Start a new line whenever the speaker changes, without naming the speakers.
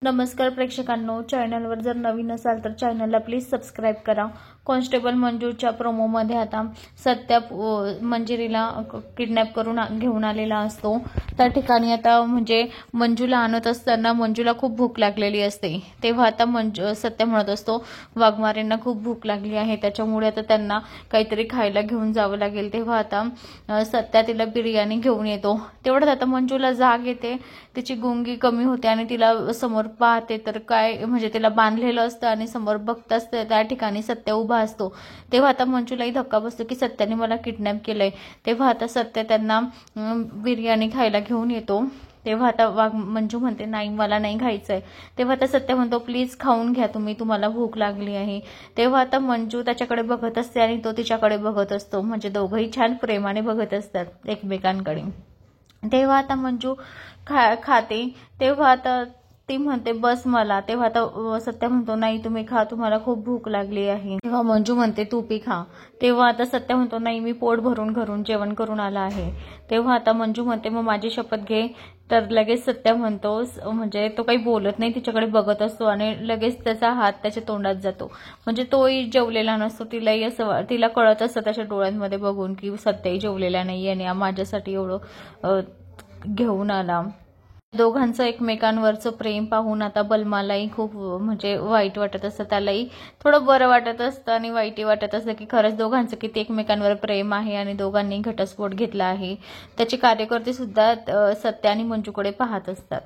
नमस्कार प्रेक्षकांनो, चॅनलवर जर नवीन असाल तर चॅनलला प्लीज सबस्क्राइब करा। कॉन्स्टेबल मंजूच्या प्रोमोमध्ये आता सत्या मंजिरीला किडनॅप करून घेऊन आलेला असतो। त्या ठिकाणी आता म्हणजे मंजूला आणत असताना मंजूला खूप भूक लागलेली असते। तेव्हा आता सत्या म्हणत असतो वाघमारेंना खूप भूक लागली आहे, त्याच्यामुळे आता त्यांना काहीतरी खायला घेऊन जावं लागेल। तेव्हा आता सत्या तिला बिर्याणी घेऊन येतो। तेवढ्यात आता मंजूला जाग येते, तिची गुंगी कमी होते आणि तिला समोर पाहते तर काय म्हणजे तिला बांधलेलं असतं आणि समोर बघताच त्या ठिकाणी सत्या उभा असतो। तेव्हा आता मंजूलाही धक्का बसतो की सत्याने मला किडनॅप केलंय। तेव्हा आता सत्या त्यांना बिर्याणी खायला घेऊन येतो। तेव्हा आता मंजू म्हणते नाही मला नाही खायचंय। तेव्हा आता सत्या म्हणतो प्लीज खाऊन घ्या तुम्हाला भूक लागली आहे। तेव्हा आता मंजू त्याच्याकडे बघत असते आणि तो तिच्याकडे बघत असतो, म्हणजे दोघंही छान प्रेमाने बघत असतात एकमेकांकडे। तेव्हा आता मंजू खाते। तेव्हा आता ती म्हणते बस मला। तेव्हा आता सत्या म्हणतो नाही तुम्ही खा, तुम्हाला खूप भूक लागली आहे। तेव्हा मंजू म्हणते तू पी खा। तेव्हा आता सत्या म्हणतो नाही मी पोट भरून घरून जेवण करून आला आहे। तेव्हा आता मंजू म्हणते मग माझी शपथ घे। तर लगेच सत्या म्हणतो म्हणजे तो काही बोलत नाही, तिच्याकडे बघत असतो आणि लगेच त्याचा हात त्याच्या तोंडात जातो। म्हणजे तोही जेवलेला नसतो, तिलाही असं तिला कळत असतं त्याच्या डोळ्यांमध्ये बघून की सत्याही जेवलेला नाही आणि माझ्यासाठी एवढं घेऊन आला। दोघांचं एकमेकांवरचं प्रेम पाहून आता बलमालाही खूप म्हणजे वाईट वाटत असतं, त्यालाही थोडं बरं वाटत असतं आणि वाईटही वाटत असतं की खरंच दोघांचं किती एकमेकांवर प्रेम आहे आणि दोघांनी घटस्फोट घेतला आहे। त्याचे कार्यकर्ते सुद्धा सत्या आणि मंजूकडे पाहत असतात।